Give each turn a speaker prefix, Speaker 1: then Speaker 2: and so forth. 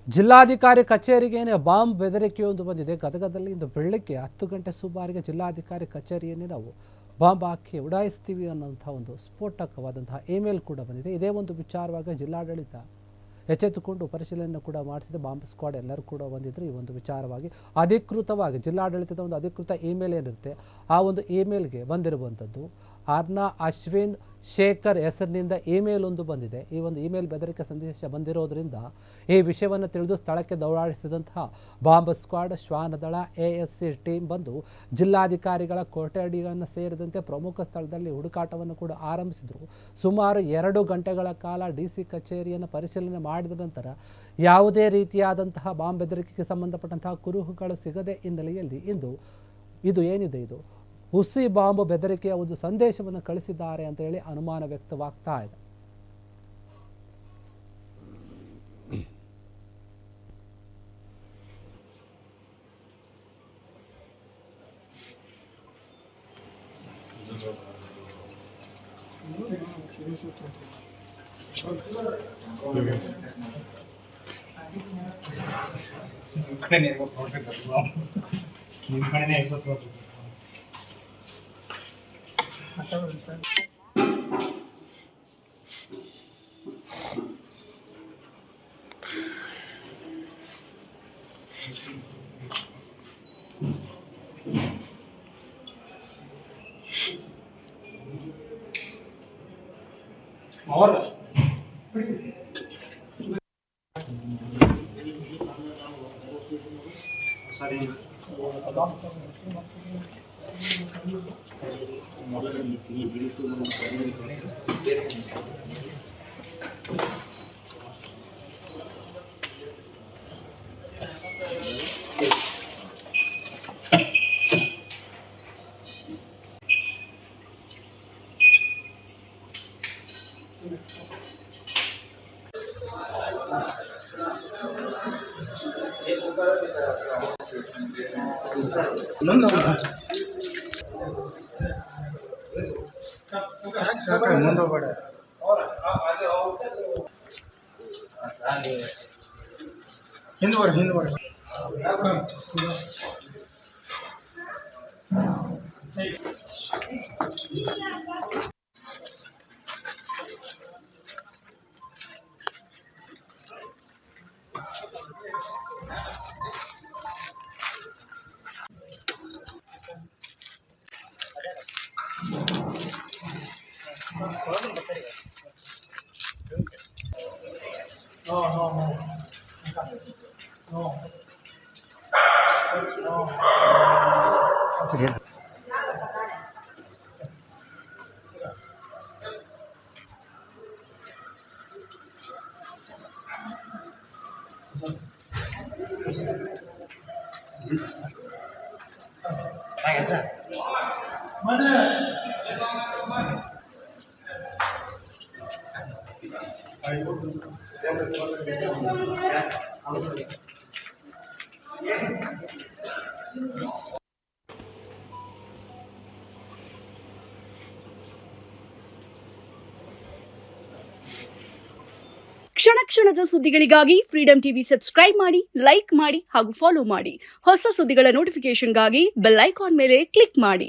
Speaker 1: ಜಿಲ್ಲಾಧಿಕಾರಿ ಕಚೇರಿಗೇನೆ ಬಾಂಬ್ ಬೆದರಿಕೆಯೊಂದು ಬಂದಿದೆ. ಗದಗದಲ್ಲಿ ಇಂದು ಬೆಳಗ್ಗೆ 10 ಗಂಟೆ ಸುಮಾರಿಗೆ ಜಿಲ್ಲಾಧಿಕಾರಿ ಕಚೇರಿಯನ್ನೇ ನಾವು ಬಾಂಬ್ ಹಾಕಿ ಉಡಾಯಿಸ್ತೀವಿ ಅನ್ನೋಂಥ ಒಂದು ಸ್ಫೋಟಕವಾದಂತಹ ಇಮೇಲ್ ಕೂಡ ಬಂದಿದೆ. ಇದೇ ಒಂದು ವಿಚಾರವಾಗಿ ಜಿಲ್ಲಾಡಳಿತ ಎಚ್ಚೆತ್ತುಕೊಂಡು ಪರಿಶೀಲನೆ ಕೂಡ ಮಾಡಿಸಿದೆ. ಬಾಂಬ್ ಸ್ಕ್ವಾಡ್ ಎಲ್ಲರೂ ಕೂಡ ಬಂದಿದ್ರು. ಈ ಒಂದು ವಿಚಾರವಾಗಿ ಅಧಿಕೃತವಾಗಿ ಜಿಲ್ಲಾಡಳಿತದ ಒಂದು ಅಧಿಕೃತ ಇಮೇಲ್ ಏನಿರುತ್ತೆ ಆ ಒಂದು ಇಮೇಲ್ಗೆ ಬಂದಿರುವಂಥದ್ದು ಆರ್ನಾ ಅಶ್ವಿನ್ ಶೇಖರ್ ಹೆಸರಿನಿಂದ ಇಮೇಲ್ ಒಂದು ಬಂದಿದೆ. ಈ ಒಂದು ಇಮೇಲ್ ಬೆದರಿಕೆ ಸಂದೇಶ ಬಂದಿರೋದ್ರಿಂದ ಈ ವಿಷಯವನ್ನು ತಿಳಿದು ಸ್ಥಳಕ್ಕೆ ದೌಡಾಯಿಸಿದಂತಹ ಬಾಂಬ್ ಸ್ಕ್ವಾಡ್, ಶ್ವಾನದಳ, ASC ಟೀಮ್ ಬಂದು ಜಿಲ್ಲಾಧಿಕಾರಿಗಳ ಕೊಠಡಿಗಳನ್ನು ಸೇರಿದಂತೆ ಪ್ರಮುಖ ಸ್ಥಳದಲ್ಲಿ ಹುಡುಕಾಟವನ್ನು ಕೂಡ ಆರಂಭಿಸಿದರು. ಸುಮಾರು 2 ಗಂಟೆಗಳ ಕಾಲ DC ಕಚೇರಿಯನ್ನು ಪರಿಶೀಲನೆ ಮಾಡಿದ ನಂತರ ಯಾವುದೇ ರೀತಿಯಾದಂತಹ ಬಾಂಬ್ ಬೆದರಿಕೆಗೆ ಸಂಬಂಧಪಟ್ಟಂತಹ ಕುರುಹುಗಳು ಸಿಗದೆ ಹಿನ್ನೆಲೆಯಲ್ಲಿ ಇದು ಏನಿದೆ ಇದು ಹುಸಿ ಬಾಂಬ್ ಬೆದರಿಕೆಯ ಒಂದು ಸಂದೇಶವನ್ನು ಕಳಿಸಿದ್ದಾರೆ ಅಂತ ಹೇಳಿ ಅನುಮಾನ ವ್ಯಕ್ತವಾಗ್ತಾ ಇದೆ.
Speaker 2: ಮುಂದೋಗ್ಬೇಡ ಹಿಂದೆ ಬರ
Speaker 3: ಕ್ಷಣ ಕ್ಷಣದ ಸುದ್ದಿಗಳಿಗಾಗಿ ಫ್ರೀಡಂ ಟಿವಿ ಸಬ್ಸ್ಕ್ರೈಬ್ ಮಾಡಿ, ಲೈಕ್ ಮಾಡಿ ಹಾಗೂ ಫಾಲೋ ಮಾಡಿ. ಹೊಸ ಸುದ್ದಿಗಳ ನೋಟಿಫಿಕೇಶನ್ಗಾಗಿ ಬೆಲ್ ಐಕಾನ್ ಮೇಲೆ ಕ್ಲಿಕ್ ಮಾಡಿ.